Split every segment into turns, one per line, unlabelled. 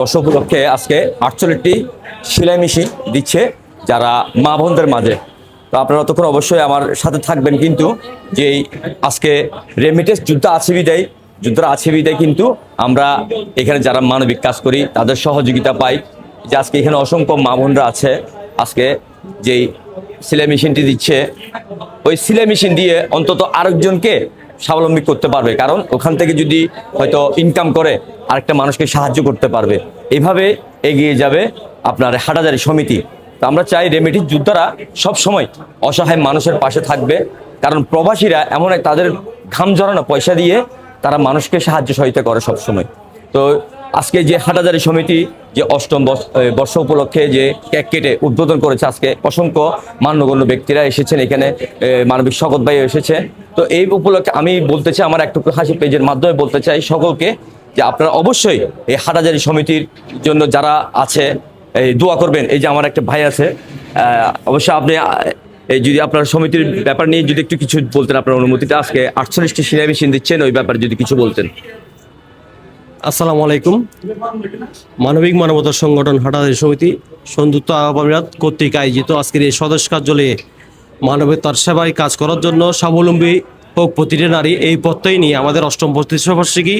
বর্ষ উপলক্ষে আজকে 48টি সেলাই মেশিন দিচ্ছে যারা মা বোনদের মাঝে। তো আপনারা ততক্ষণ অবশ্যই আমার সাথে থাকবেন, কিন্তু যে আজকে রেমিটেন্স যুদ্ধ আছে বিদায় কিন্তু আমরা এখানে যারা মানবিক কাজ করি তাদের সহযোগিতা পাই। যে আজকে এখানে অসংখ্য মা বোনরা আছে, আজকে যেই সেলাই মেশিনটি দিচ্ছে ওই সেলাই মেশিন দিয়ে অন্তত আরেকজনকে স্বাবলম্বী করতে পারবে, কারণ ওখান থেকে যদি হয়তো ইনকাম করে আরেকটা মানুষকে সাহায্য করতে পারবে। এইভাবে এগিয়ে যাবে আপনার হাটাজারি সমিতি। তো আমরা চাই রেমিটেন্স যোদ্ধারা সব সময় অসহায় মানুষের পাশে থাকবে, কারণ প্রবাসীরা এমন তাদের ঘাম ঝরানো পয়সা দিয়ে তারা মানুষকে সাহায্য সহায়তা করে সব সময়। তো আজকে যে হাটাজারি সমিতি যে অষ্টম বর্ষ উপলক্ষে যে কেক কেটে উদ্বোধন করেছে, আজকে অসংখ্য মান্যগণ্য ব্যক্তিরা এসেছেন এখানে, মানবিক শকত ভাই এসেছে। তো এই উপলক্ষে আমি বলতে চাই, আমার একটু হাসি পেজের মাধ্যমে বলতে চাই সকলকে যে আপনারা অবশ্যই এই হাটাজারি সমিতির জন্য যারা আছে এই দোয়া করবেন। এই যে আমার একটা ভাই আছে, অবশ্যই আপনি এই যদি আপনার সমিতির ব্যাপার নিয়ে যদি একটু কিছু বলতেন, আপনার অনুমতিটা। আজকে 48টি সেলাই মেশিন দিচ্ছেন, ওই ব্যাপারে যদি কিছু বলতেন।
আসসালামু আলাইকুম। মানবিক মানবতার সংগঠন হাটাজারি সমিতি সংযুক্ত আরব আমিরাত কর্তৃক আয়োজিত আজকের এই স্বদেশ কার্যালয়ে মানবতার সেবায় কাজ করার জন্য স্বাবলম্বী হোক প্রতিটি নারী, এই প্রত্যয় নিয়ে আমাদের অষ্টম প্রতিষ্ঠাবার্ষিকী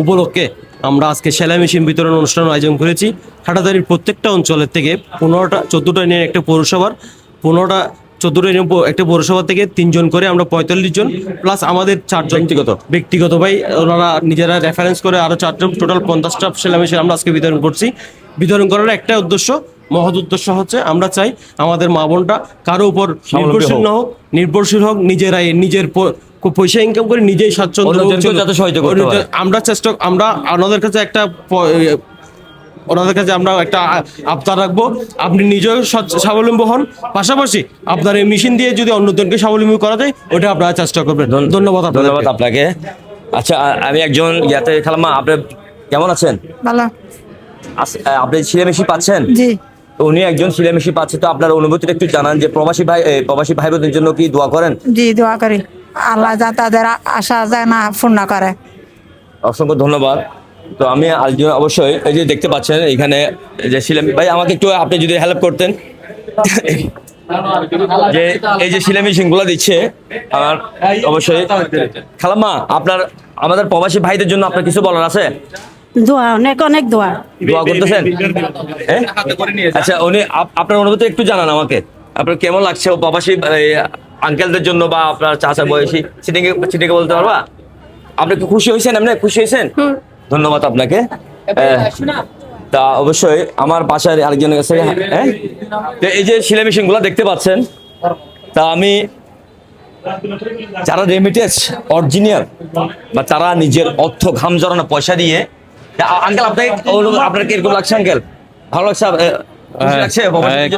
উপলক্ষে আমরা আজকে সেলাই মেশিন বিতরণ অনুষ্ঠান আয়োজন করেছি। হাটাজারির প্রত্যেকটা অঞ্চলের থেকে 14টা নিয়ে একটা পৌরসভার 14টা একটা পৌরসভা থেকে 3 জন করে আমরা 45 জন, প্লাস আমাদের 4 জন ব্যক্তিগত ভাই, ওনারা নিজেরা রেফারেন্স করে আরো 4 জন, টোটাল 50টা সেলাই মেশিন আমরা আজকে বিতরণ করছি। বিতরণ করার একটা উদ্দেশ্য, মহৎ উদ্দেশ্য হচ্ছে আমরা চাই আমাদের মা বোনটা কারো উপর নির্ভরশীল হোক, নিজেরাই নিজের পয়সা ইনকাম করে নিজেই স্বাচ্ছন্দ্য। আমরা ওনাদের কাছে আমরা একটা আবদার রাখবো, আপনি নিজেও স্বাবলম্বী হন, পাশাপাশি আপনার এই মেশিন দিয়ে যদি অন্যজনকে স্বাবলম্বী করা যায় ওটা আপনারা চেষ্টা করবেন। ধন্যবাদ
আপনাকে। আচ্ছা, আমি একজন খালাম্মা, আপনি কেমন আছেন?
ভালো।
আপনি সেলাই মেশিন পাচ্ছেন?
জি।
উনি একজন সেলাই মেশিন পাচ্ছে, তো আপনার অনুভূতিটা একটু জানান। যে প্রবাসী ভাই বোনদের জন্য কি দোয়া করেন?
জি, দোয়া করি আল্লাহ যা তাদের আশা যায় না পূর্ণ করে।
অসংখ্য ধন্যবাদ। তো আমি আরেকজন, অবশ্যই এই যে দেখতে পাচ্ছেন এখানে যে সেলাই ভাই, আমাকে একটু আপনি যদি হেল্প করতেন, যে এই যে সেলাই মেশিন গুলো দিচ্ছে আমার, অবশ্যই খালাম্মা আপনার আমাদের প্রবাসী ভাইদের জন্য আপনার কিছু বলার আছে?
দোয়া, অনেক অনেক দোয়া
করতেছেন। আচ্ছা, উনি আপনার অনুভূতি একটু জানান আমাকে, আপনার কেমন লাগছে প্রবাসী আঙ্কেলদের জন্য বা আপনার চাচা বয়সী চিঠিকে বলতে পারবা? আপনি কি খুশি হয়েছেন? এমনি খুশি হয়েছেন? ধন্যবাদ আপনাকে। তা অবশ্যই আমার বাসায় আরেকজনের কাছে, তো এই যে সেলাই মেশিন গুলো দেখতে পাচ্ছেন, তা আমি যারা রেমিটেন্স অরিজিনাল বা যারা নিজের অর্থ ঘাম জড়ানো পয়সা দিয়ে, আঙ্কেল আপনার কিরকম লাগছে? আঙ্কেল ভালো লাগছে?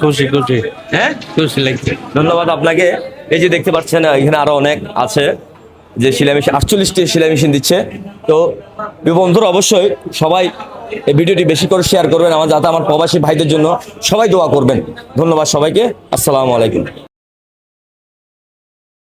খুশি লাগছে।
ধন্যবাদ আপনাকে। এই যে দেখতে পাচ্ছেন এখানে আরো অনেক আছে যে সেলাই মেশিন, 48টি সেলাই মেশিন দিচ্ছে। তো বন্ধুরা অবশ্যই সবাই এই ভিডিওটি বেশি করে শেয়ার করবেন, যাতে আমার প্রবাসী ভাইদের জন্য সবাই দোয়া করবেন। ধন্যবাদ সবাইকে। আসসালামু আলাইকুম।